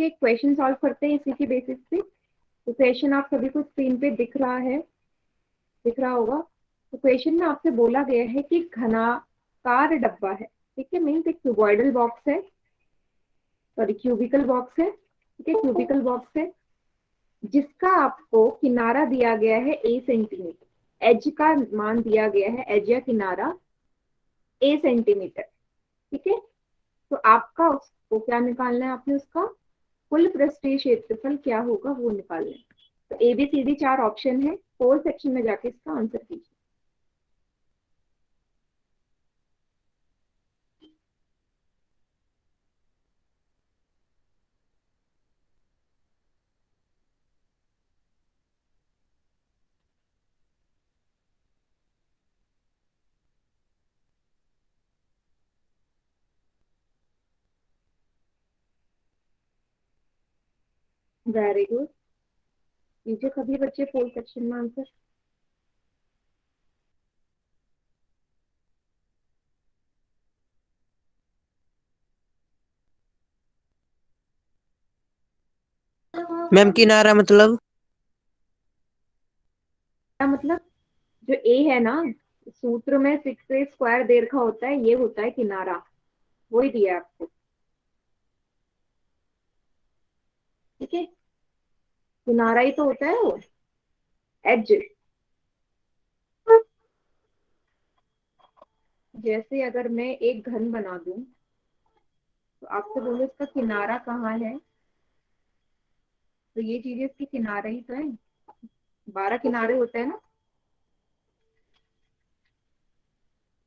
के question solve करते हैं इसी के बेसिस पे। तो क्वेश्चन आप सभी को स्क्रीन पे दिख रहा है, दिख रहा होगा। तो क्वेश्चन में आपसे बोला गया है कि घनाकार डब्बा है, ठीक है, मीन्स एक क्यूबॉइडल बॉक्स है, सॉरी क्यूबिकल बॉक्स है, ठीक है, क्यूबिकल बॉक्स है जिसका आपको किनारा दिया गया है ए सेंटीमीटर, एज का मान दिया गया है, एज या किनारा ए सेंटीमीटर, ठीक है। तो आपका उसको क्या निकालना है, आपने उसका कुल पृष्ठीय क्षेत्रफल क्या होगा वो निकालना है। तो A B C D 4 option है, 4 सेक्शन में जाके इसका आंसर कीजिए। वेरी गुड, कीजिए सभी बच्चे 4 सेक्शन में आंसर। मैम किनारा मतलब? क्या मतलब? जो ए है ना, सूत्र में 6a स्क्वायर दे रखा होता है, ये होता है किनारा, वही दिया है आपको, ठीक है। किनारा ही तो होता है वो, एज। जैसे अगर मैं एक घन बना दूं तो आपसे बोलो इसका किनारा कहाँ है, तो ये चीजें इसके किनारे ही तो है, 12 किनारे होते हैं ना,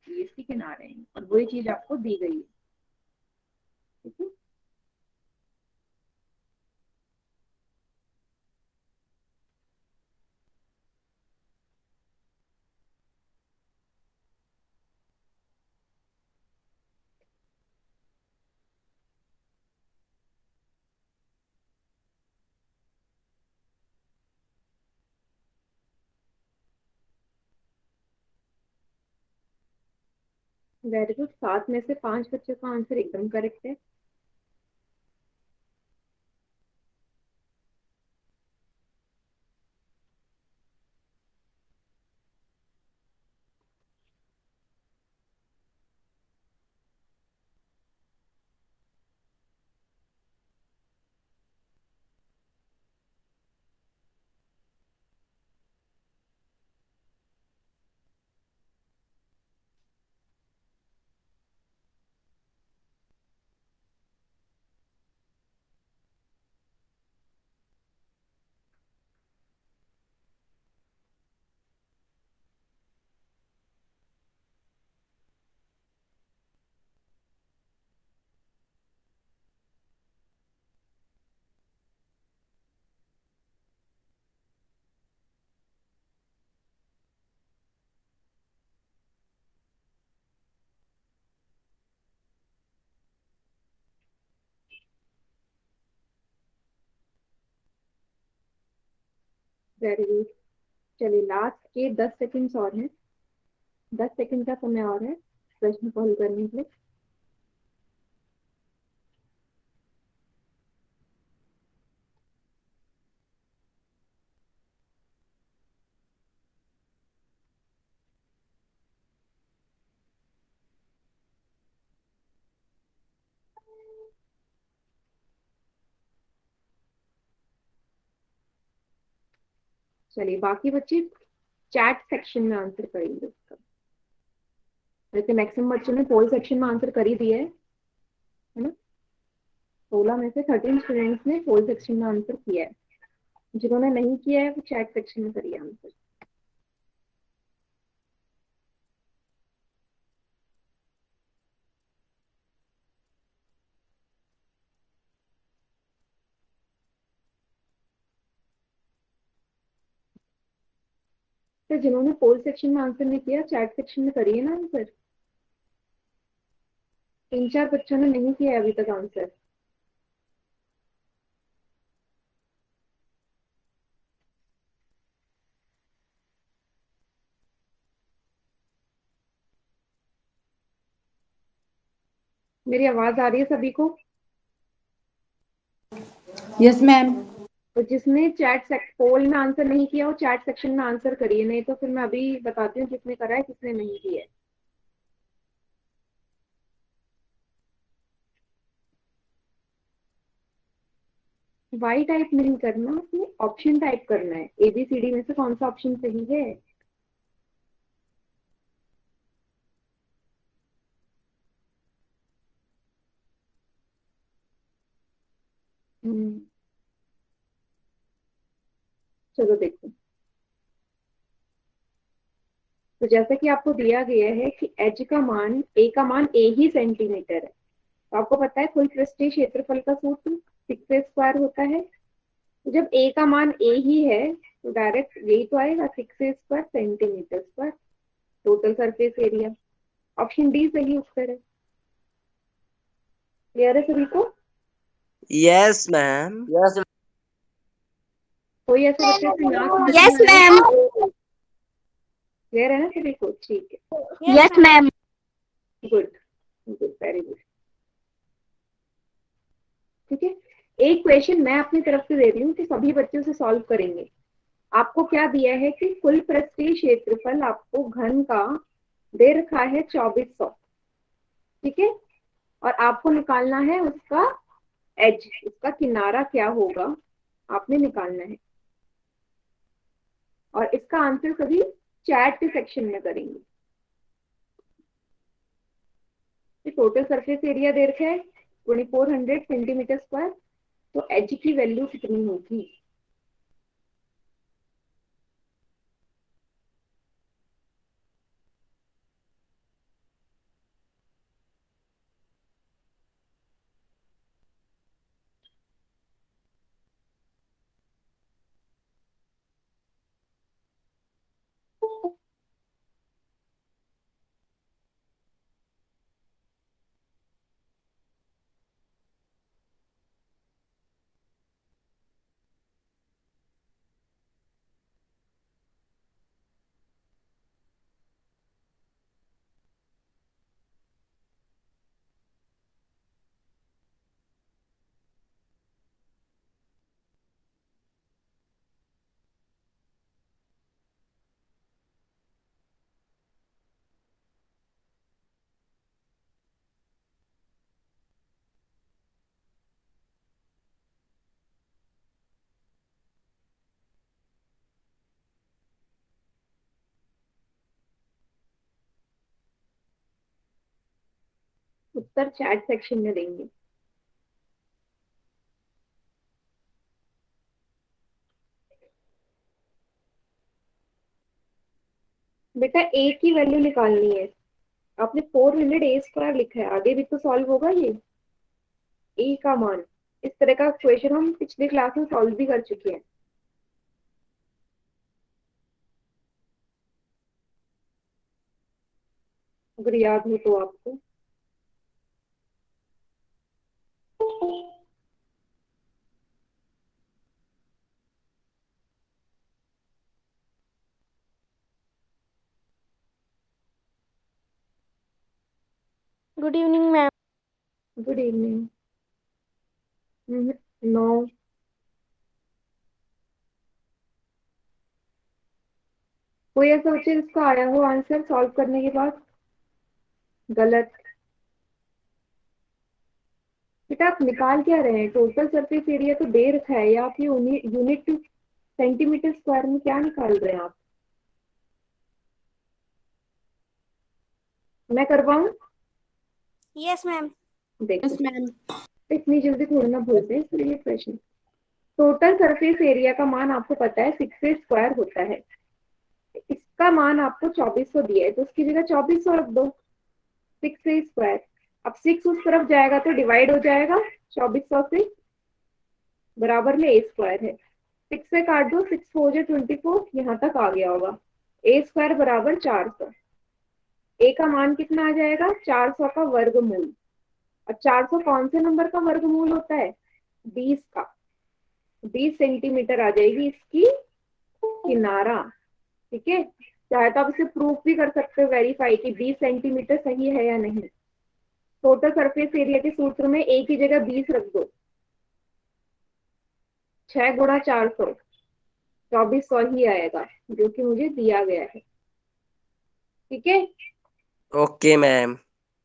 ये इसके किनारे हैं और वही चीज आपको दी गई है, ठीक है। वेरी गुड, 7 में से 5 बच्चों का आंसर एकदम करेक्ट है। वेरी गुड, चलिए लास्ट के 10 सेकंड्स और हैं, 10 सेकंड का समय और है प्रश्न को हल करने के लिए। चलिए बाकी बच्चे चैट सेक्शन में आंसर करेंगे उसका। वैसे मैक्सिमम बच्चों ने पोल सेक्शन में आंसर कर ही दिया है ना। 16 में से 13 स्टूडेंट्स ने पोल सेक्शन में आंसर किया है, जिन्होंने नहीं किया है वो चैट सेक्शन में करिए आंसर। तो जिन्होंने पोल सेक्शन में आंसर नहीं किया चैट सेक्शन में करिए ना आंसर। 3-4 बच्चों ने नहीं किया है अभी तक आंसर। मेरी आवाज आ रही है सभी को? Yes ma'am. तो जिसने पोल में आंसर नहीं किया वो चैट सेक्शन में आंसर करिए, नहीं तो फिर मैं अभी बताती हूँ किसने करा है किसने नहीं किया है। वाई टाइप नहीं करना, उसमें ऑप्शन टाइप करना है, ABCD में से कौन सा ऑप्शन सही है। हम्म, चलो देखो। तो जैसा कि आपको दिया गया है कि एच का मान ए का मान ए ही सेंटीमीटर है, तो आपको पता है कुल पृष्ठीय क्षेत्रफल का सूत्र 6a² होता है। तो जब ए का मान ए ही है तो डायरेक्ट यही तो आएगा 6a² centimetre square total surface area. Option D सही उत्तर है। क्लियर है सभी को? Yes ma'am. कोई ऐसे बच्चे से ना समझ यस में आए? मैम। क्लियर है ना सभी को? ठीक है, yes ma'am. Good good, very good. ठीक है, एक क्वेश्चन मैं अपनी तरफ से दे रही हूँ कि सभी बच्चों से सॉल्व करेंगे। आपको क्या दिया है कि कुल पृष्ठीय क्षेत्रफल आपको घन का दे रखा है 2400। ठीक है, और आपको निकालना है उसका एज, उसका किनारा क्या होगा आपने निकालना है, और इसका आंसर सभी चैट के सेक्शन में करेंगे। टोटल सरफेस एरिया दे रखा है 2400 सेंटीमीटर स्क्वायर, तो एच की वैल्यू कितनी होगी? उत्तर चैट सेक्शन में देंगे। बेटा ए की वैल्यू निकालनी है, आपने 400a² लिखा है, आगे भी तो सॉल्व होगा ये ए का मान। इस तरह का क्वेश्चन हम पिछले क्लास में सॉल्व भी कर चुके हैं, अगर याद हो तो आपको। Good evening ma'am. Good evening. No, कोई ऐसा बच्चे जिसका आया हो आंसर सॉल्व करने के बाद? गलत। बेटा आप निकाल क्या रहे हैं? टोटल सरफेस एरिया तो दे रखा है, या आप ये यूनिट सेंटीमीटर स्क्वायर में क्या निकाल रहे हैं आप? मैं करवाऊं? Yes ma'am. देखो यस मैम। इतनी जल्दी थोड़ी ना भूलते हैं, इसलिए क्वेश्चन। टोटल सरफेस एरिया का मान आपको पता है 6a² होता है, इसका मान आपको 2400 दिया है, तो उसकी जगह 2400 रख दो, 6a²। अब 6 उस तरफ जाएगा तो डिवाइड हो जाएगा 2400 से, बराबर में a² है। 6 से काट दो, 6 4 जा 24, यहाँ तक आ गया होगा। a² बराबर 400। ए का मान कितना आ जाएगा? 400 का वर्गमूल। और 400 कौन से नंबर का वर्गमूल होता है? 20 का। 20 सेंटीमीटर आ जाएगी इसकी किनारा। ठीक है, चाहे तो आप इसे प्रूफ भी कर सकते हो, वेरीफाई कि 20 सेंटीमीटर सही है या नहीं। टोटल सरफेस एरिया के सूत्र में ए की जगह 20 रख दो, 6 × 400 2400 ही आएगा, जो कि मुझे दिया गया है। ठीक है, ओके मैम।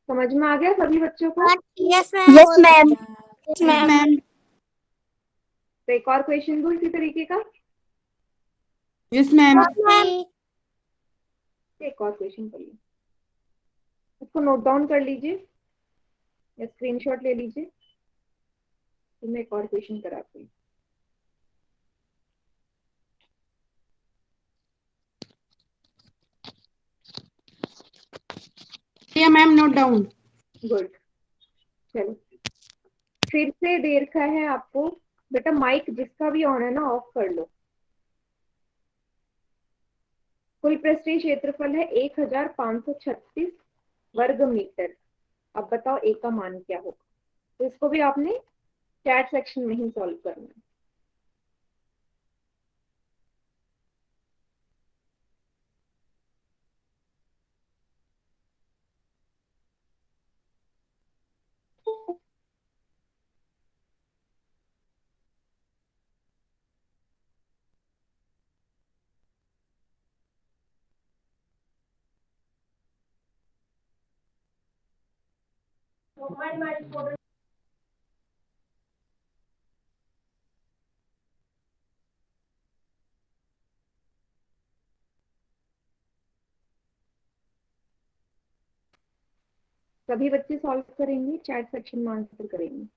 समझ में आ गया सभी बच्चों को? Yes ma'am. Yes ma'am. Yes ma'am. तो एक और क्वेश्चन दो इसी तरीके का। Yes ma'am. एक और क्वेश्चन कर लीजिए, उसको नोट डाउन कर लीजिए या स्क्रीनशॉट ले लीजिए, तो मैं एक और क्वेश्चन कराती हूँ। Ma'am note down. गुड, चलो फिर से दे रखा है आपको। बेटा माइक जिसका भी ऑन है ना, ऑफ कर लो। कुल पृष्ठीय क्षेत्रफल है 1536 वर्ग मीटर। अब बताओ ए का मान क्या होगा? तो इसको भी आपने चैट सेक्शन में ही सॉल्व करना है। सभी बच्चे सॉल्व करेंगे, चैट सेक्शन में आंसर करेंगे।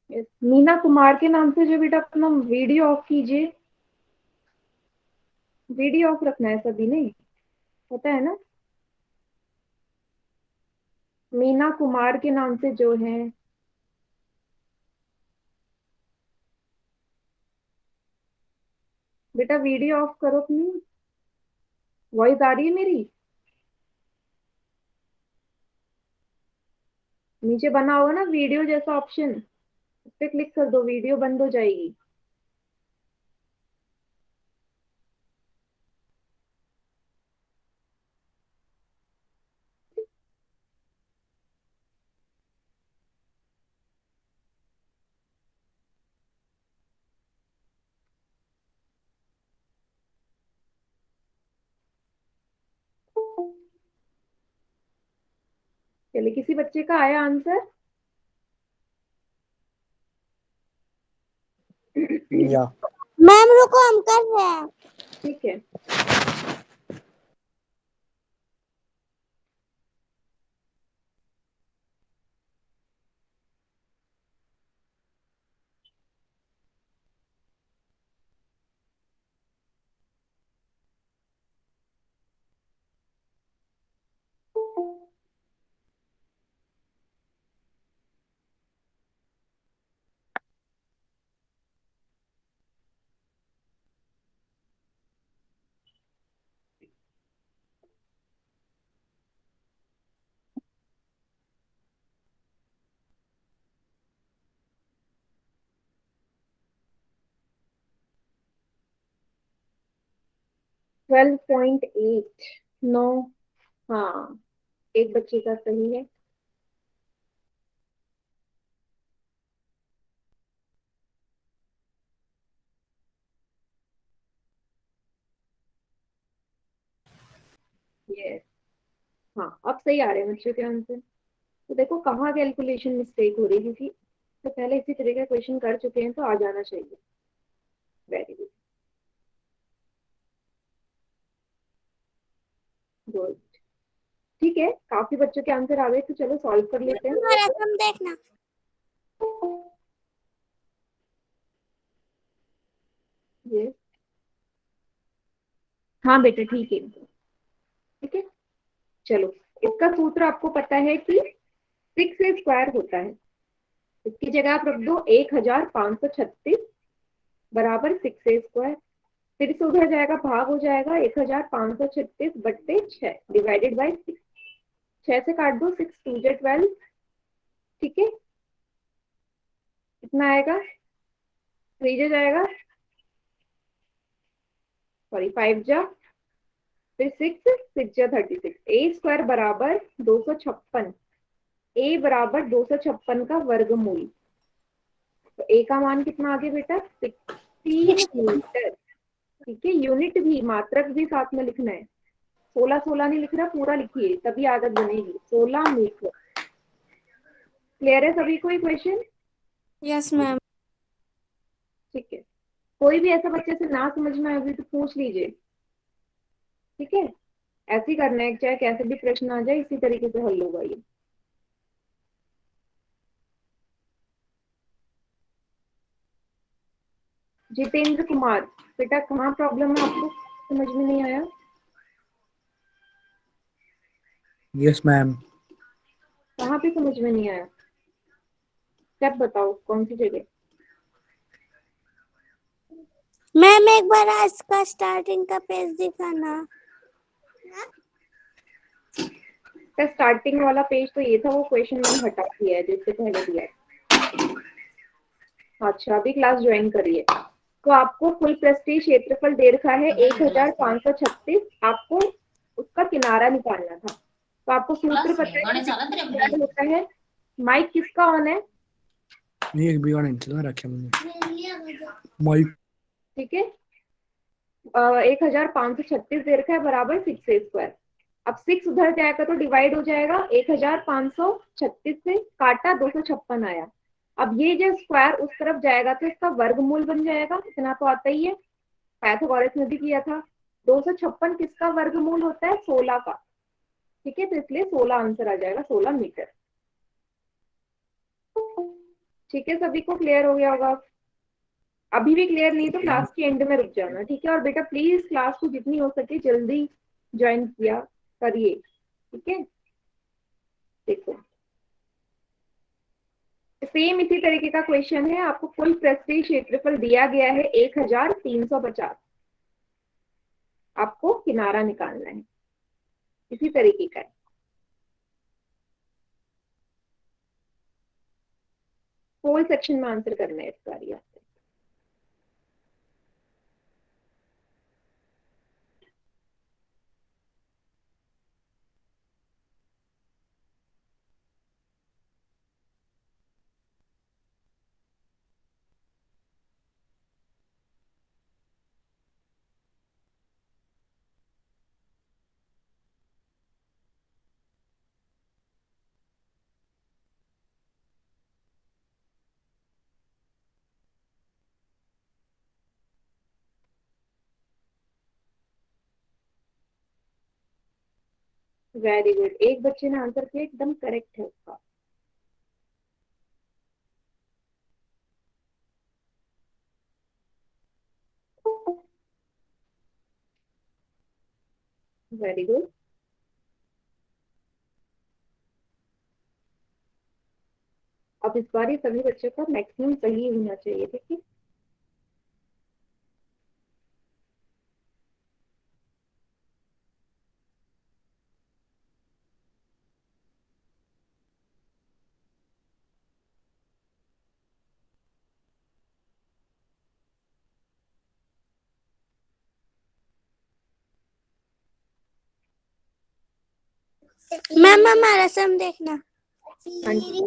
Yes, मीना कुमार के नाम से जो बेटा अपना वीडियो ऑफ कीजिए। वीडियो ऑफ रखना है सभी ने, पता है ना? मीना कुमार के नाम से जो है, बेटा वीडियो ऑफ करो अपनी। वॉइस आ रही है मेरी? नीचे बना होगा ना वीडियो जैसा ऑप्शन, उस पे क्लिक कर दो, वीडियो बंद हो जाएगी। चलिए, किसी बच्चे का आया आंसर? या मैम रुको, हम कर रहे हैं। ठीक है, ट्वेल्व पॉइंट एट नो। हाँ, एक बच्चे का सही है। यस, हाँ अब सही आ रहे हैं बच्चों के आंसर। तो देखो कहाँ कैलकुलेशन मिस्टेक हो रही है, क्योंकि तो पहले इसी तरह का क्वेश्चन कर चुके हैं, तो आ जाना चाहिए। Very good, good. ठीक है, काफी बच्चों के आंसर आ गए, तो चलो सॉल्व कर लेते हैं। तुम्हारा तुम देखना। यस, हाँ बेटा ठीक है, ठीक है। चलो, इसका सूत्र आपको पता है कि 6 होता है। इसकी जगह आप रख दो 1536 बराबर 6 फिर से उधर जाएगा, भाग हो जाएगा 1536 बट्टे 6 डिवाइडेड बाई 6। 6 से काट दो, 6 2 जा 12। ठीक है, कितना आएगा? 3 जा जाएगा, सॉरी 5 जा, फिर 6 6 जा 36। ए स्क्वायर बराबर 256। ए बराबर 256 का वर्गमूल। तो ए का मान कितना आ गया बेटा? 16 मीटर। ठीक है, यूनिट भी, मात्रक भी साथ में लिखना है। 16 16 नहीं लिख रहा, पूरा लिखिए तभी आदत बनेगी। 16 मीटर। क्लियर है सभी को इक्वेशन? Yes ma'am. ठीक है, कोई भी ऐसा बच्चे से ना समझ में आए तो पूछ लीजिए। ठीक है, ऐसे ही करना है, चाहे कैसे भी प्रश्न आ जाए इसी तरीके से हल होगा ये। जितेंद्र कुमार, बेटा कहाँ प्रॉब्लम है आपको, समझ में नहीं आया? Yes ma'am. कहाँ पे समझ में नहीं आया? स्टेप बताओ, कौन सी जगह? मैम एक बार आज का स्टार्टिंग का पेज दिखाना। स्टार्टिंग वाला पेज तो ये था, वो क्वेश्चन मैंने हटा दिया है जिससे पहले दिया है। अच्छा, अभी क्लास ज्वाइन करिए। तो आपको कुल पृष्ठीय क्षेत्रफल दे रखा है 1536। आपको उसका किनारा निकालना था। तो आपको सूत्र पता है क्या होता है? माइक किसका ऑन है? नहीं, एक भी और नहीं चला रखा मैंने माइक। ठीक है, 1536 दे रखा है बराबर 6 स्क्वायर। अब 6 उधर जाएगा तो डिवाइड हो जाएगा, 1536 से काटा 256 आया। अब ये जो स्क्वायर उस तरफ जाएगा तो इसका वर्गमूल बन जाएगा, इतना तो आता ही है, पाइथागोरस ने भी किया था। 256 किसका वर्गमूल होता है? 16 का। ठीक है, तो इसलिए 16 आंसर आ जाएगा, 16 मीटर। ठीक है, सभी को क्लियर हो गया होगा? अभी भी क्लियर नहीं तो क्लास के एंड में रुक जाना। ठीक है, और बेटा प्लीज क्लास को जितनी हो सके जल्दी ज्वाइन किया करिए। ठीक है, देखो सेम इसी तरीके का क्वेश्चन है। आपको कुल पृष्ठीय क्षेत्रफल दिया गया है 1350। आपको किनारा निकालना है, इसी तरीके का है। होल सेक्शन में आंसर करना है इस बार आपको। वेरी गुड, एक बच्चे ने आंसर किया, एकदम करेक्ट है उसका। Very good. अब इस बार ये सभी बच्चों का मैक्सिमम सही होना चाहिए। ठीक है, मैम हमारा सम देखना। हाँ जी,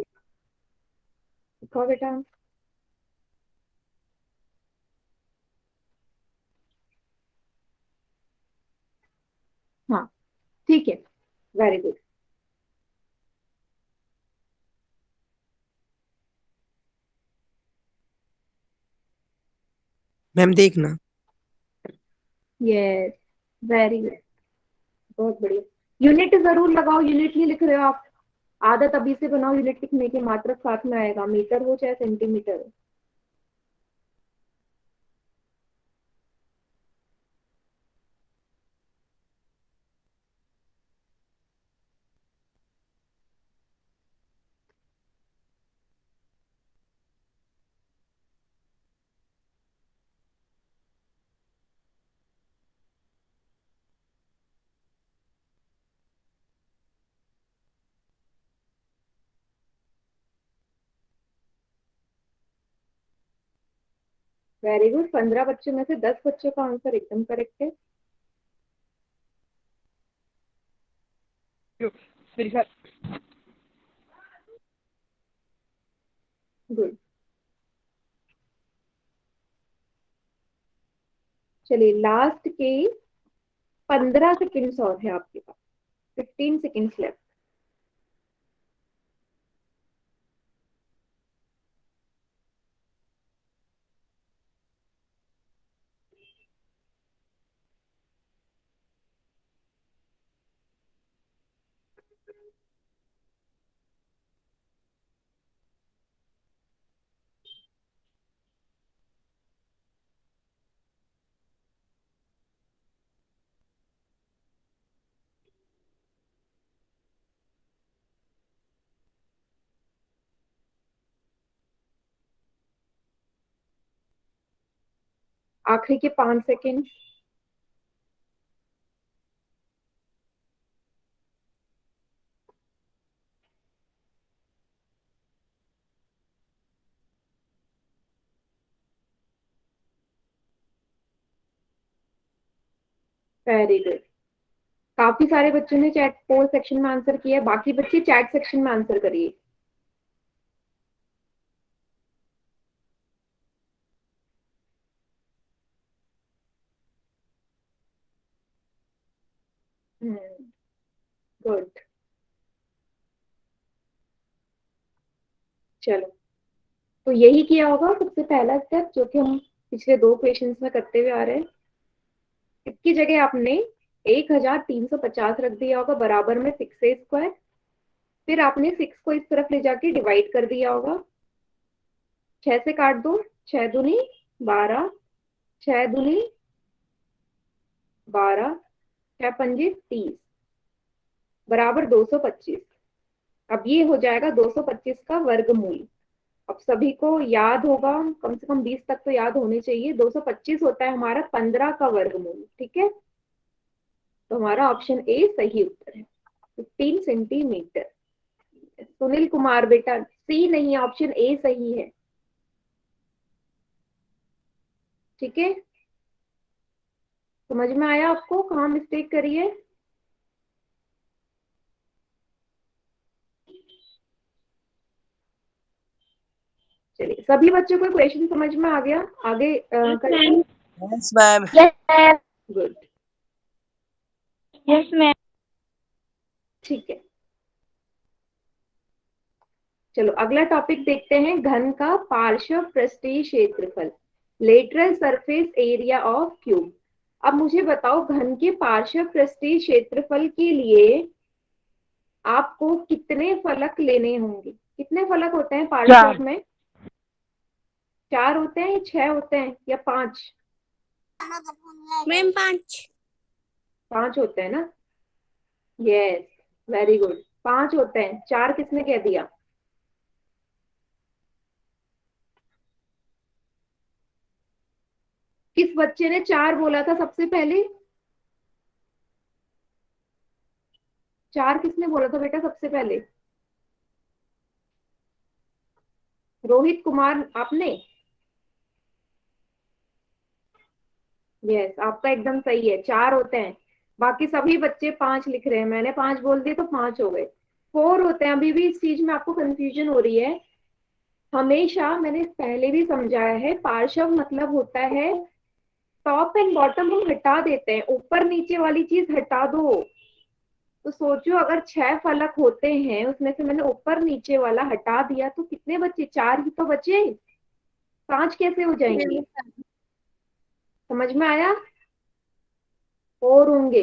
दिखाओ बेटा। हाँ, ठीक है, वेरी गुड। मैम देखना। यस, वेरी गुड, बहुत बढ़िया। यूनिट जरूर लगाओ, यूनिट नहीं लिख रहे हो आप, आदत अभी से बनाओ यूनिट लिखने की। मात्रक साथ में आएगा, मीटर हो चाहे सेंटीमीटर हो। Very good. 15 बच्चों में से 10 बच्चों का आंसर एकदम करेक्ट है। गुड। चलिए लास्ट के 15 सेकेंड्स और है आपके पास। 15 सेकेंड्स लेफ्ट। आखिरी के 5 सेकेंड। Very good. काफी सारे बच्चों ने चैट पोल सेक्शन में आंसर किया है, बाकी बच्चे चैट सेक्शन में आंसर करिए। गुड। चलो, तो यही किया होगा सबसे पहला स्टेप जो कि हम पिछले 2 क्वेश्चंस में करते हुए आ रहे हैं। इसकी जगह आपने 1350 रख दिया होगा बराबर में 6a²। फिर आपने 6 को इस तरफ ले जाके डिवाइड कर दिया होगा। 6 से काट दो, 6 दूनी 12, 6 दूनी 12, 6 पंजे 30 बराबर 225। अब ये हो जाएगा 225 का वर्गमूल। अब सभी को याद होगा, कम से कम 20 तक तो याद होने चाहिए। 225 होता है हमारा 15 का वर्गमूल। ठीक है, तो हमारा ऑप्शन ए सही उत्तर है, 15 सेंटीमीटर। सुनील कुमार बेटा सी नहीं है, ऑप्शन ए सही है। ठीक है, समझ में आया आपको कहाँ मिस्टेक करी है? चलिए, सभी बच्चों को क्वेश्चन समझ में आ गया? आगे करें। Yes ma'am. Good. Yes ma'am. ठीक है, चलो अगला टॉपिक देखते हैं। घन का पार्श्व पृष्ठीय क्षेत्रफल, lateral surface area of cube. अब मुझे बताओ, घन के पार्श्व पृष्ठीय क्षेत्रफल के लिए आपको कितने फलक लेने होंगे? कितने फलक होते हैं पार्श्व में? 4 होते हैं या 6 होते हैं या 5? मैम 5। 5 होते हैं ना? Yes, very good. 5 होते हैं, 4 किसने कह दिया? किस बच्चे ने 4 बोला था सबसे पहले? 4 किसने बोला था बेटा सबसे पहले? रोहित कुमार आपने? यस, आपका एकदम सही है, 4 होते हैं। बाकी सभी बच्चे 5 लिख रहे हैं। मैंने 5 बोल दिए तो 5 हो गए। 4 होते हैं। अभी भी इस चीज में आपको कंफ्यूजन हो रही है। हमेशा मैंने पहले भी समझाया है, पार्श्व मतलब होता है टॉप एंड बॉटम हम हटा देते हैं, ऊपर नीचे वाली चीज हटा दो। तो सोचो, अगर 6 फलक होते हैं, उसमें से मैंने ऊपर नीचे वाला हटा दिया तो कितने बचे? 4 ही तो बचे। 5 कैसे हो जाएंगे? समझ में आया? 4 होंगे।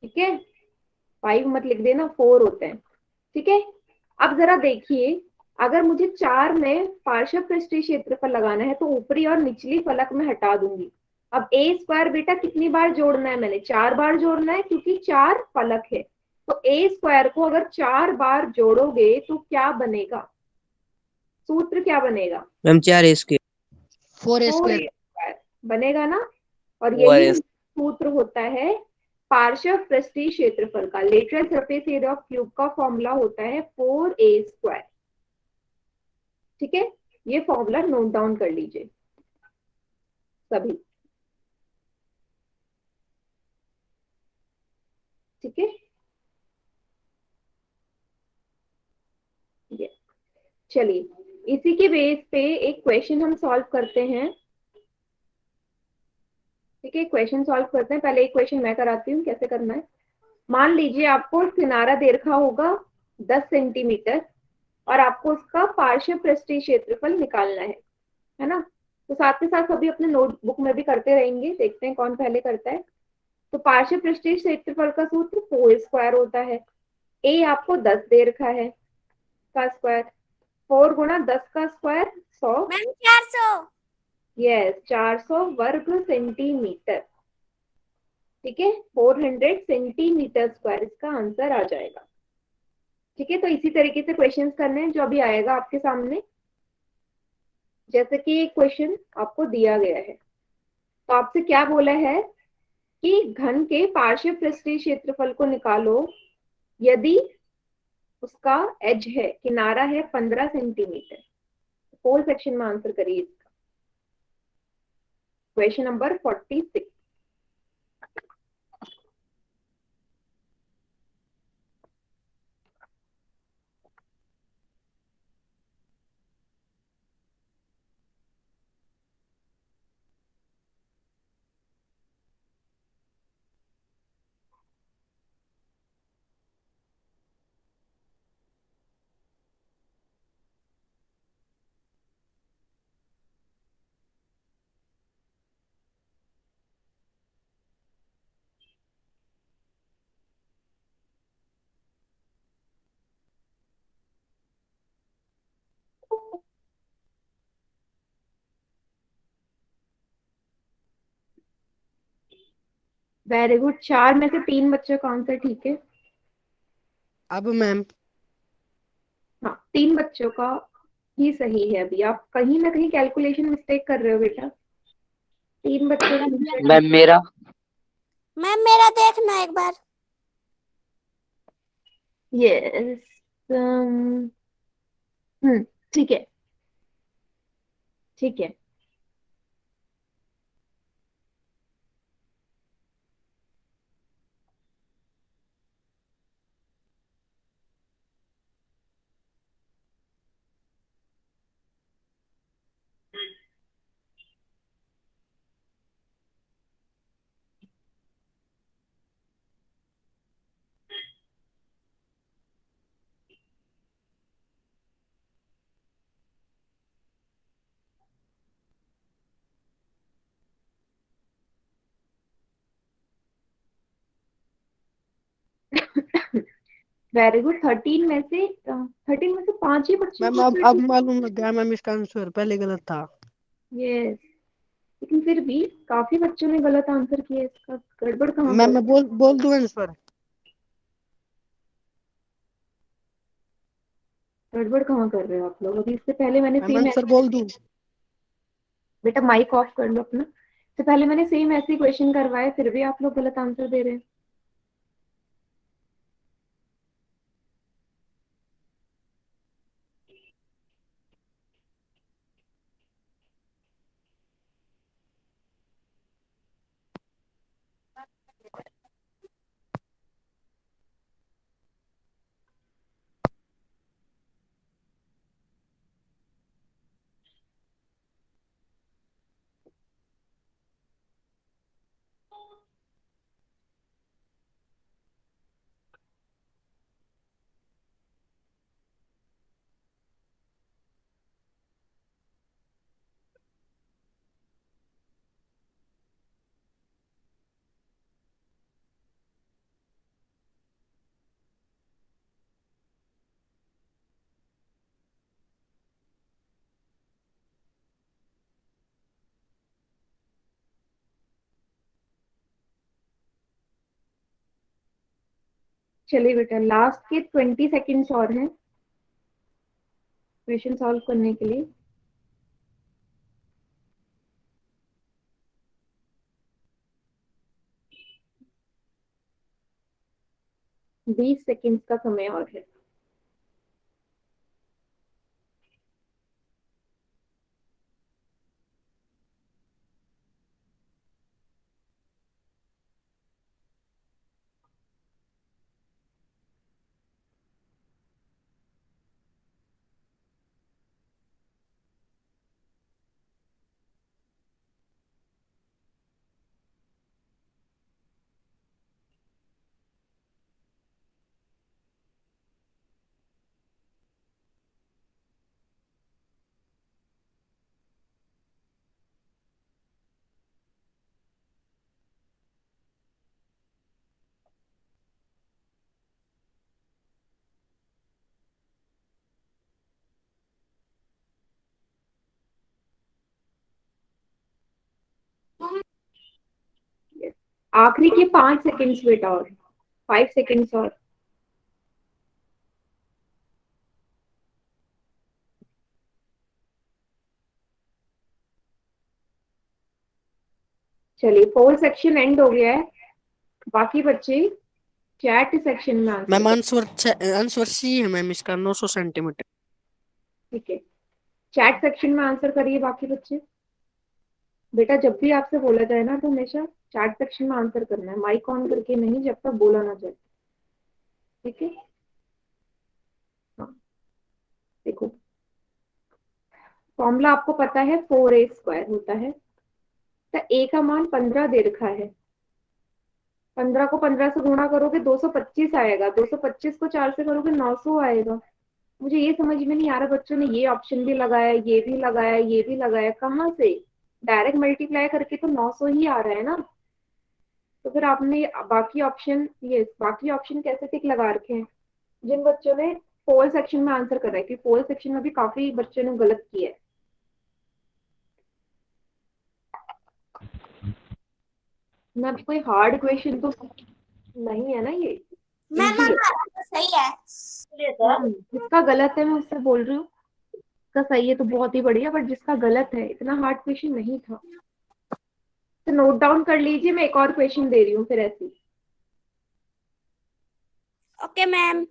ठीक है, 5 मत लिख देना, 4 होते हैं। ठीक है, अब जरा देखिए, अगर मुझे 4 में पार्श्व पृष्ठीय क्षेत्रफल लगाना है तो ऊपरी और निचली फलक में हटा दूंगी। अब a² बेटा कितनी बार जोड़ना है? मैंने 4 बार जोड़ना है, क्योंकि 4 फलक है। तो a² को अगर 4 बार जोड़ोगे तो क्या बनेगा? सूत्र क्या बनेगा? मैम 4a² 4a² बनेगा ना? और 4a²। यही सूत्र होता है पार्श्व पृष्ठीय क्षेत्रफल का। Lateral surface area of cube का फॉर्मूला होता है 4a²। ठीक है, ये फॉर्मूला नोट डाउन कर लीजिए सभी। ठीक है, ये चलिए इसी के बेस पे एक क्वेश्चन हम सॉल्व करते हैं। ठीक है, क्वेश्चन सॉल्व करते हैं। पहले एक क्वेश्चन मैं कराती हूँ कैसे करना है। मान लीजिए आपको किनारा दे रखा होगा 10 सेंटीमीटर और आपको उसका पार्श्व पृष्ठीय क्षेत्रफल निकालना है ना। तो साथ के साथ सभी अपने नोटबुक में भी करते रहेंगे, देखते हैं कौन पहले करता है। तो पार्श्व पृष्ठीय क्षेत्रफल का सूत्र 4 स्क्वायर होता है। ए आपको 10 दे रखा है का स्क्वायर, 4 गुणा 10 का स्क्वायर 100। मैम 400। यस, 400 वर्ग सेंटीमीटर। ठीक है, 400 सेंटीमीटर स्क्वायर इसका आंसर आ जाएगा। ठीक है, तो इसी तरीके से क्वेश्चंस करने हैं जो अभी आएगा आपके सामने। जैसे कि एक क्वेश्चन आपको दिया गया है, तो आपसे क्या बोला है कि घन के पार्श्व पृष्ठीय क्षेत्रफल को निकालो यदि उसका एज है, किनारा है 15 सेंटीमीटर। फोर सेक्शन में आंसर करिए इसका। Question number 46। वेरी गुड, 4 में से 3 बच्चों का आंसर ठीक है। अब मैम हाँ, 3 बच्चों का ही सही है। अभी आप कहीं ना कहीं कैलकुलेशन मिस्टेक कर रहे हो बेटा। 3 बच्चों का आंसर ठीक। मैम मेरा मैम मेरा देखना एक बार। यस, ठीक है, ठीक है। वेरी गुड, 13 में से 5 ही बच्चों मैम का अब आंसर अब ठीक। मालूम लग गया मैम, इसका आंसर पहले गलत था। यस, लेकिन फिर भी काफी बच्चों ने गलत आंसर किया। इसका गड़बड़ कहाँ मैम कर मैं बोल दूं आंसर? गड़बड़ कहाँ कर रहे हो आप लोग? अभी इससे पहले मैंने मैम सेम आंसर बोल दूं? बेटा माइक ऑफ कर लो अपना। इससे पहले मैंने सेम ऐसे क्वेश्चन करवाए, फिर भी आप लोग गलत आंसर दे रहे हैं। चलिए बेटा, लास्ट के 20 सेकेंड्स और हैं क्वेश्चन सॉल्व करने के लिए। 20 सेकेंड्स का समय और है। आखिरी के 5 सेकेंड्स बेटा, और 5 सेकेंड्स और। चलिए 4 सेक्शन एंड हो गया है। बाकी बच्चे चैट सेक्शन में आंसर मैम करें। आंसर सी है मैम, इसका 900 सेंटीमीटर। ठीक है, चैट सेक्शन में आंसर करिए बाकी बच्चे। बेटा जब भी आपसे बोला जाए ना, तो हमेशा चैट सेक्शन में आंसर करना है, माइक ऑन करके नहीं, जब तक बोला ना जाए। ठीक है, हाँ देखो, फॉर्मूला आपको पता है, 4a² होता है। तो a का मान 15 दे रखा है। 15 को 15 से गुणा करोगे 225 आएगा, 225 को 4 से करोगे 900 आएगा। मुझे ये समझ में नहीं आ रहा, बच्चों ने ये ऑप्शन भी लगाया, ये भी लगाया, ये भी लगाया, कहाँ से? डायरेक्ट मल्टीप्लाई करके तो 900 ही आ रहा है ना। तो फिर आपने बाकी ऑप्शन, ये बाकी ऑप्शन कैसे टिक लगा रखे हैं? जिन बच्चों ने पोल सेक्शन में आंसर कर रहे हैं, कि पोल सेक्शन में भी काफी बच्चों ने गलत किया है। ना कोई हार्ड क्वेश्चन तो नहीं है ना ये, मैम इजी है। हमारा तो सही है। जिसका गलत है मैं उससे बोल रही हूँ, जिसका सही है तो बहुत ही बढ़िया, बट जिसका गलत है, इतना हार्ड क्वेश्चन नहीं था। तो नोट डाउन कर लीजिए, मैं एक और क्वेश्चन दे रही हूँ फिर ऐसे ही। Okay ma'am.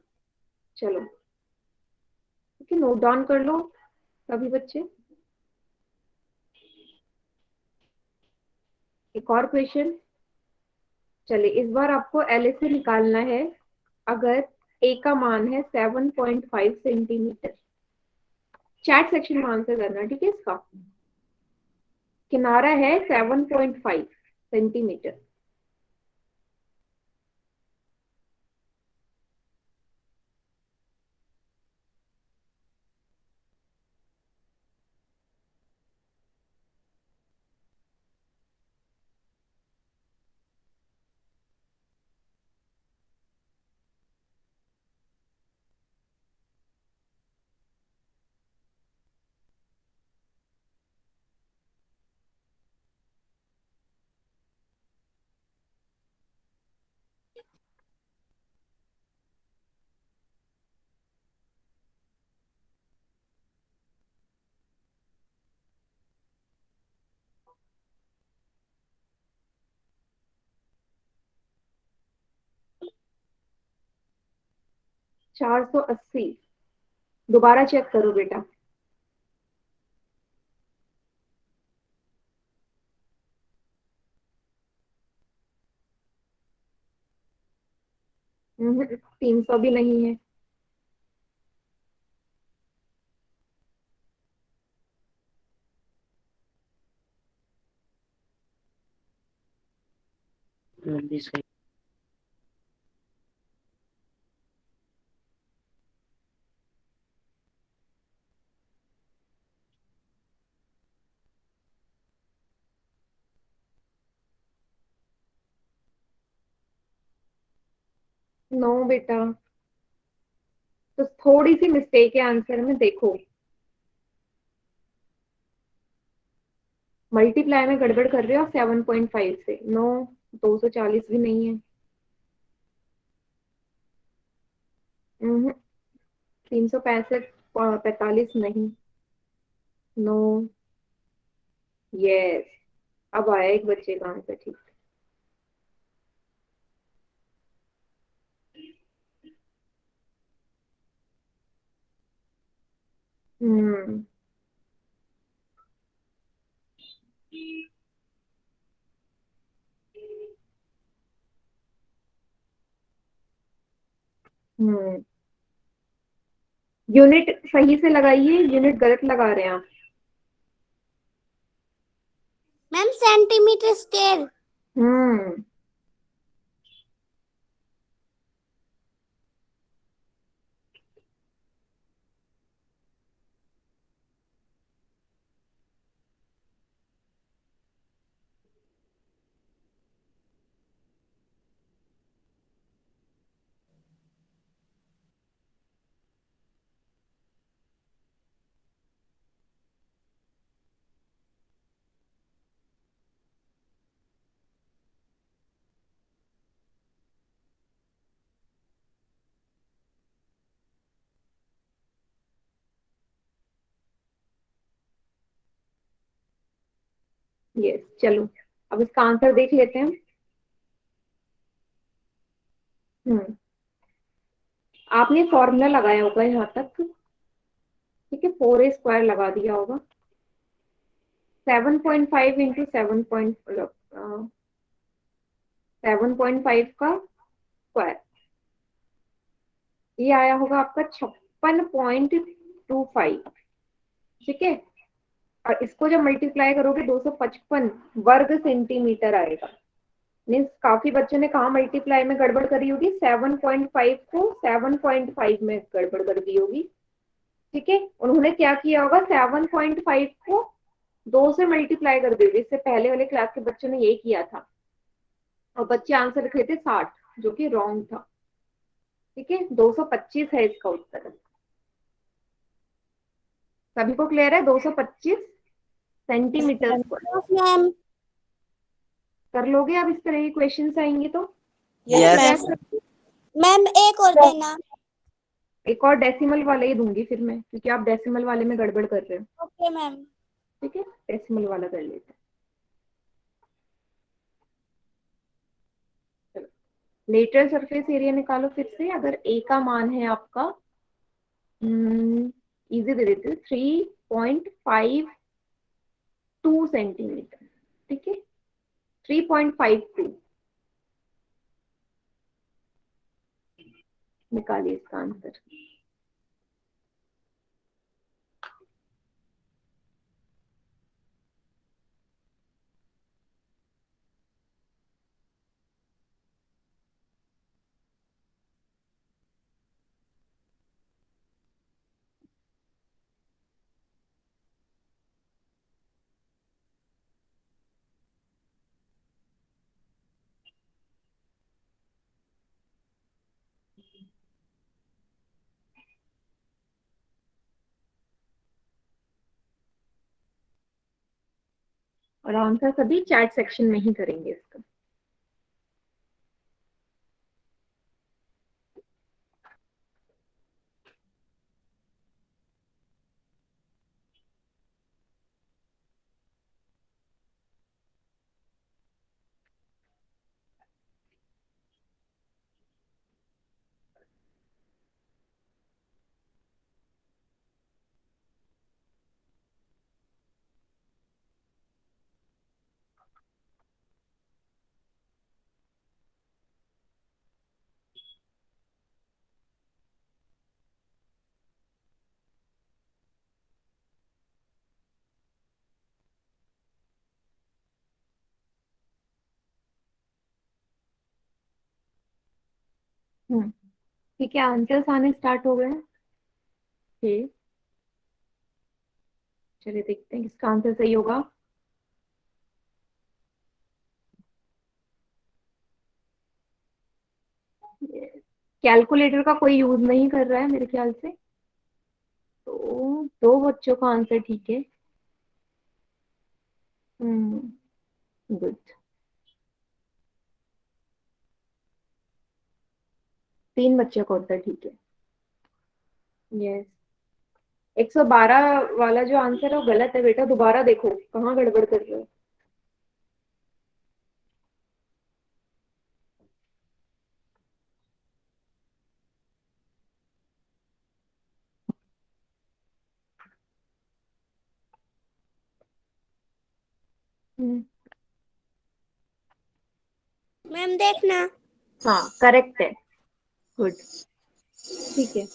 चलो ठीक है, नोट डाउन कर लो सभी बच्चे। एक और क्वेश्चन। चलिए इस बार आपको LHS निकालना है। अगर a का मान है 7.5 सेंटीमीटर, चैट सेक्शन में आंसर करना, ठीक है? इसका किनारा है 7.5 सेंटीमीटर। चार सौ अस्सी। दोबारा चेक करो बेटा। हम्म, 300 भी नहीं है। सही। 9 बेटा, तो थोड़ी सी मिस्टेक है आंसर में, देखो मल्टीप्लाई में गड़बड़ कर रहे हो 7.5 से। 9, 240 भी नहीं है। 365, 45 नहीं। 9। यस, अब आया एक बच्चे का आंसर, ठीक। हम्म। हम्म, यूनिट सही से लगाइए, यूनिट गलत लगा रहे हैं आप। Ma'am centimetre scale. Hmm. Yes, चलो अब इसका आंसर देख लेते हैं। हम्म आपने फॉर्मूला लगाया होगा यहाँ तक, ठीक है, 4a² लगा दिया होगा। 7.5 इंटू 7.5 का स्क्वायर, ये आया होगा आपका 56.25, ठीक है। और इसको जब मल्टीप्लाई करोगे 255 वर्ग सेंटीमीटर आएगा। मीन्स काफी बच्चों ने कहा मल्टीप्लाई में गड़बड़ करी होगी, 7.5 को 7.5 में गड़बड़ कर दी होगी, ठीक है। उन्होंने क्या किया होगा, 7.5 को 2 से मल्टीप्लाई कर दिया। इससे पहले वाले क्लास के बच्चों ने यही किया था, और बच्चे आंसर लिखे थे 60, जो कि रॉन्ग था, ठीक है। 225 है इसका उत्तर। सभी को क्लियर है? 225 सेंटीमीटर स्क्वायर। मैम। कर लोगे आप? इस तरह के क्वेश्चंस आएंगे तो यस मैम एक और देना। एक और डेसिमल वाले ही दूंगी फिर मैं, क्योंकि आप डेसिमल वाले में गड़बड़ कर रहे हो, ओके मैम। ठीक है। डेसिमल वाला कर लेते हैं। लेटरल सरफेस एरिया निकालो फिर से। अगर ए का मान है आपका, इजी दे देते, 3.52 सेंटीमीटर, ठीक है, 3.52। निकालिए इसका आंसर। और आंसर सभी चैट सेक्शन में ही करेंगे इसका। ठीक है, आंसर्स आने स्टार्ट हो गए हैं। ठीक, चलिए देखते हैं किसका आंसर सही होगा। कैलकुलेटर का कोई यूज नहीं कर रहा है मेरे ख्याल से, तो 2 बच्चों का आंसर ठीक है। गुड। 3 बच्चों का उत्तर ठीक है। यस, 112 वाला जो आंसर है वो गलत है बेटा, दोबारा देखो कहाँ गड़बड़ कर रहे हो। हम्म, मैम देखना। हाँ करेक्ट है, गुड, ठीक है।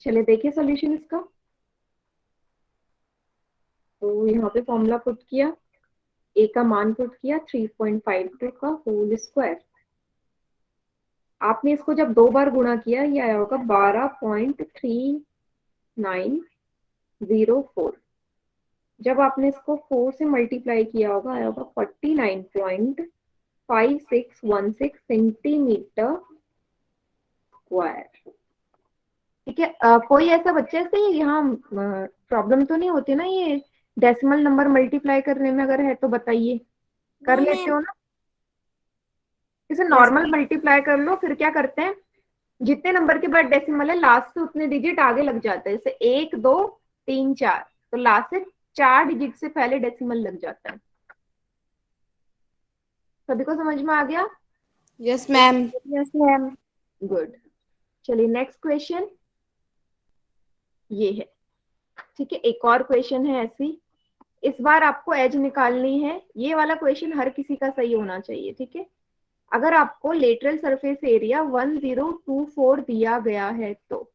चलिए देखिए सॉल्यूशन इसका। तो यहाँ पे फॉर्मूला पुट किया, ए का मान पुट किया 3.52 का होल स्क्वायर। आपने इसको जब 2 बार गुणा किया, ये आया होगा 12.3904, जब आपने इसको 4 से मल्टीप्लाई किया होगा आया होगा 49.5616 सेंटीमीटर स्क्वायर। ठीक है। कोई ऐसा बच्चा से यहाँ प्रॉब्लम तो नहीं होती ना ये डेसिमल नंबर मल्टीप्लाई करने में? अगर है तो बताइए, कर नो लेते मैम। हो ना? इसे यस नॉर्मल मल्टीप्लाई कर लो, फिर क्या करते हैं, जितने नंबर के बाद डेसिमल है लास्ट से उतने डिजिट आगे लग जाते हैं, जैसे 1 2 3 4, तो लास्ट से 4 डिजिट से पहले डेसिमल लग जाता है। सभी को समझ में आ गया? Yes ma'am. Yes ma'am. Good. चलिए नेक्स्ट क्वेश्चन ये है। ठीक है, एक और क्वेश्चन है ऐसी। इस बार आपको एज निकालनी है। ये वाला क्वेश्चन हर किसी का सही होना चाहिए। ठीक है, अगर आपको लेटरल सरफेस एरिया 1024 दिया गया है तो,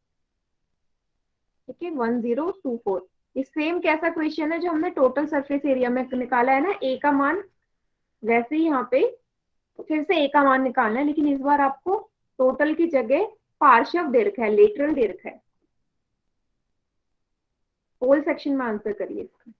ठीक है, 1024, ये सेम कैसा क्वेश्चन है जो हमने टोटल सरफेस एरिया में निकाला है ना, ए का मान, वैसे ही यहाँ पे फिर से ए का मान निकालना है, लेकिन इस बार आपको टोटल की जगह पार्श्व दे रखा है, लेटरल दे रखा है। होल सेक्शन में आंसर करिए इसका।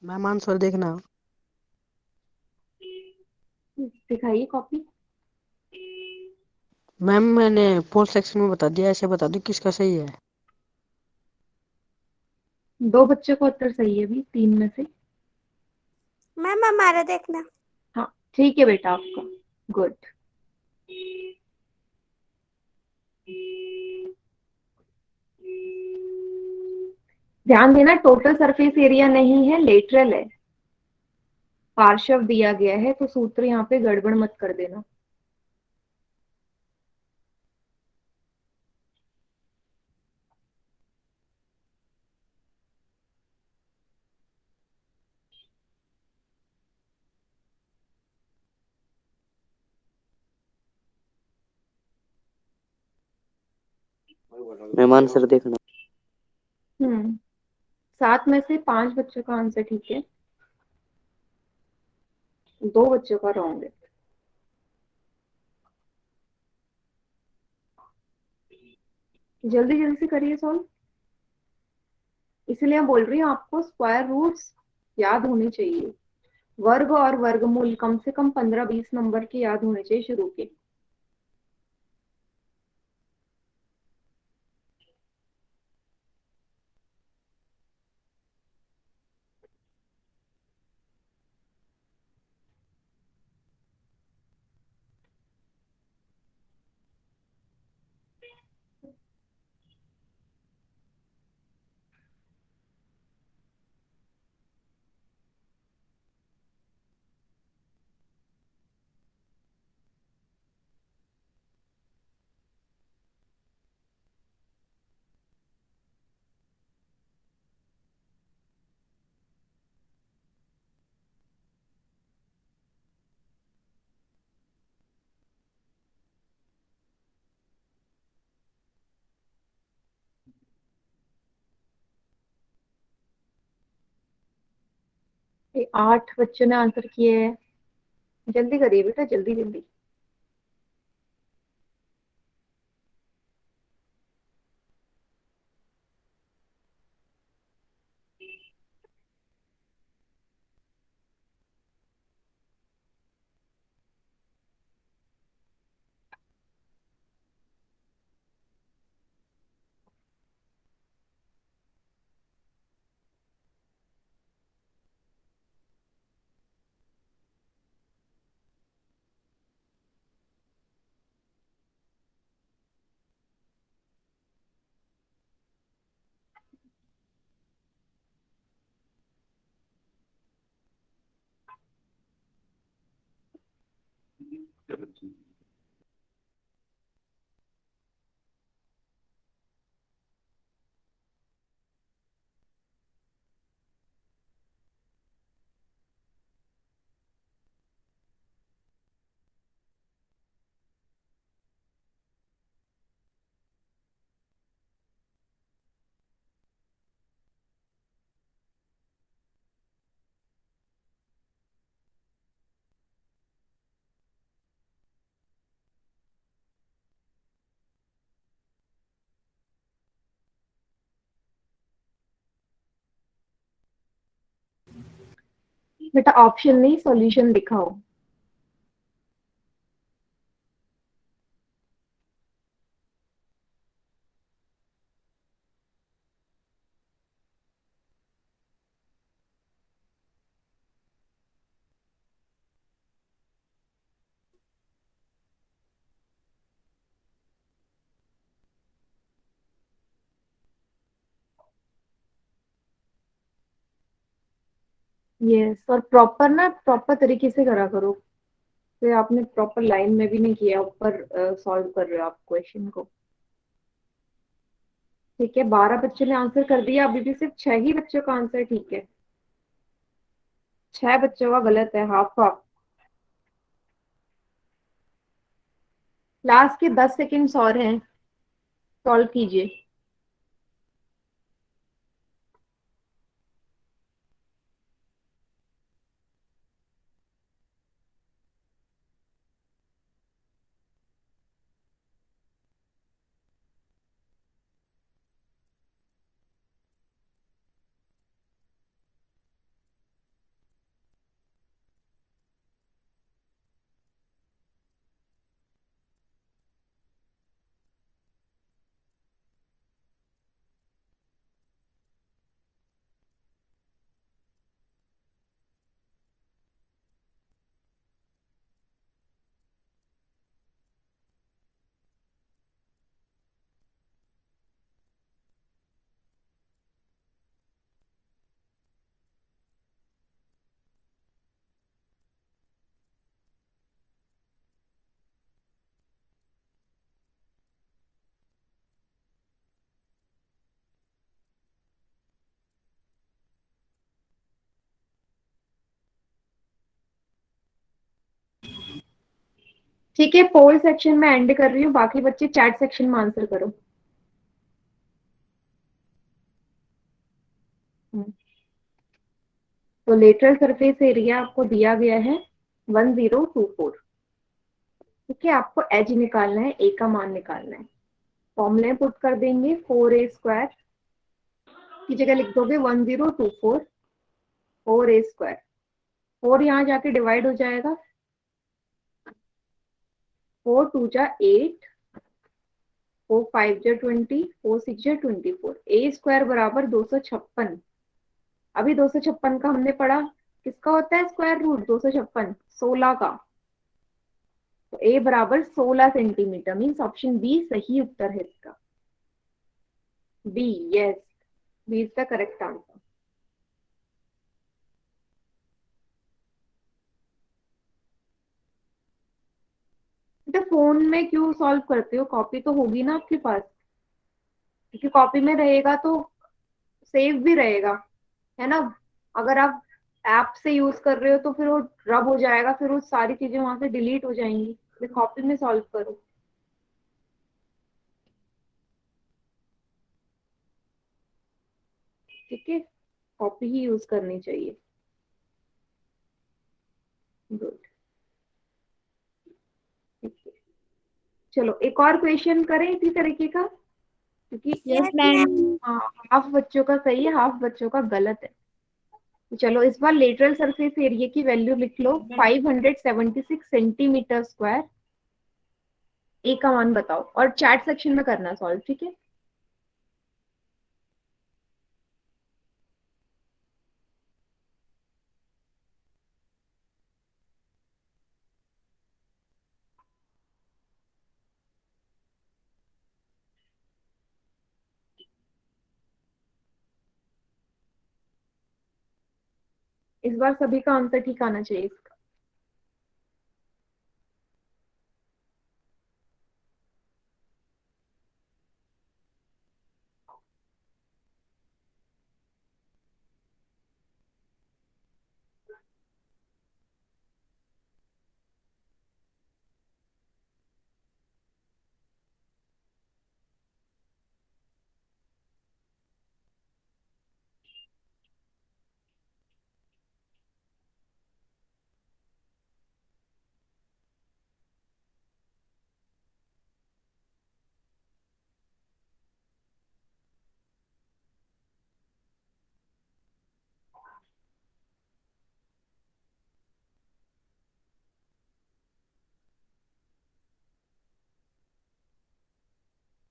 मैम आंसर देखना। दिखाइए कॉपी। मैम मैंने पोल सेक्शन में बता दिया, ऐसे बता दो किसका सही है। 2 बच्चों का उत्तर सही है, भी 3 में से। मैम हमारा देखना। हाँ ठीक है बेटा आपका। गुड। ध्यान देना, टोटल सरफेस एरिया नहीं है, लेटरल है, पार्श्व दिया गया है, तो सूत्र यहाँ पे गड़बड़ मत कर देना। मैम आंसर देखना। 7 में से 5 बच्चों का आंसर ठीक है, 2 बच्चों का रॉन्ग है। जल्दी जल्दी से करिए सॉल्व। इसलिए मैं बोल रही हूँ आपको स्क्वायर रूट्स याद होने चाहिए, वर्ग और वर्गमूल कम से कम 15-20 नंबर के याद होने चाहिए शुरू के। ये 8 बच्चों ने आंसर किए हैं। जल्दी करिए बेटा, जल्दी जल्दी। बेटा ऑप्शन नहीं, सॉल्यूशन दिखाओ। यस, और प्रॉपर ना, प्रॉपर तरीके से करा करो। फिर आपने प्रॉपर लाइन में भी नहीं किया, ऊपर सॉल्व कर रहे हो आप क्वेश्चन को। ठीक है, 12 बच्चों ने आंसर कर दिया, अभी भी सिर्फ 6 ही बच्चों का आंसर ठीक है। 6 बच्चों का गलत है, हाफ हाफ। लास्ट के 10 सेकेंड्स और हैं, सॉल्व कीजिए। ठीक है, पोल सेक्शन में एंड कर रही हूँ, बाकी बच्चे चैट सेक्शन में आंसर करो। तो लेटरल सरफेस एरिया आपको दिया गया है 1024। ठीक है, आपको एज निकालना है, ए का मान निकालना है। फॉर्मूले पुट कर देंगे, 4a² की जगह लिख दोगे 1024 4a²। 4 यहाँ जाके डिवाइड हो जाएगा, 4 2 जा 8, 4 5 जा 20, 4 6 जा 24। a² बराबर 256। अभी 256 का हमने पढ़ा, किसका होता है स्क्वायर रूट? 256 16 का। तो ए बराबर 16 सेंटीमीटर, मीन्स ऑप्शन बी सही उत्तर है इसका। B, yes, B is the correct answer. तो फोन में क्यों सॉल्व करते हो? कॉपी तो होगी ना आपके पास, क्योंकि कॉपी में रहेगा तो सेव भी रहेगा, है ना। अगर आप ऐप से यूज कर रहे हो तो फिर वो रब हो जाएगा, फिर वो सारी चीजें वहां से डिलीट हो जाएंगी। तो कॉपी में सॉल्व करो। ठीक है, कॉपी ही यूज करनी चाहिए। गुड, ठीक है। चलो एक और क्वेश्चन करें इसी तरीके का, क्योंकि यस मैम। हाँ, हाफ बच्चों का सही है, हाफ बच्चों का गलत है। तो चलो इस बार लेटरल सरफेस एरिया की वैल्यू लिख लो, 576 सेंटीमीटर स्क्वायर। ए का मान बताओ, और चैट सेक्शन में करना सॉल्व, ठीक है। इस बार सभी का आंसर ठीक आना चाहिए इसका।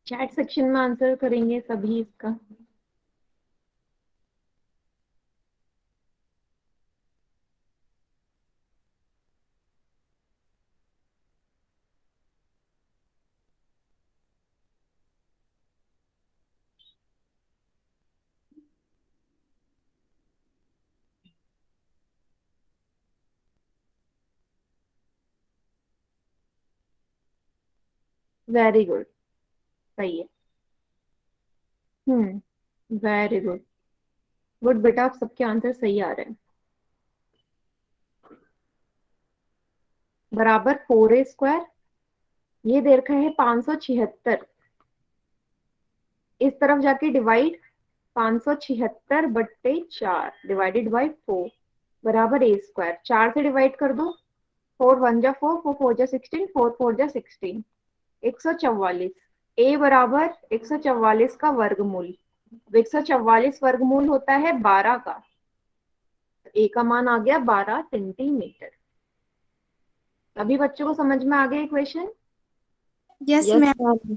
चैट सेक्शन में आंसर करेंगे सभी इसका। वेरी गुड, सही है। वेरी गुड, गुड बेटा, आप सबके आंसर सही आ रहे हैं। बराबर 4a², ये दे रखा है 576, इस तरफ जाके डिवाइड 576/4 डिवाइडेड बाई 4 बराबर a²। 4 से डिवाइड कर दो, 4 1 जा 4, 4 4 जा 16, 4 4 जा 16, 144। a बराबर 144 का वर्गमूल, 144 वर्गमूल होता है 12 का, a का मान आ गया 12 सेंटीमीटर। सभी बच्चों को समझ में आ गया equation? Yes yes ma'am. Ma'am.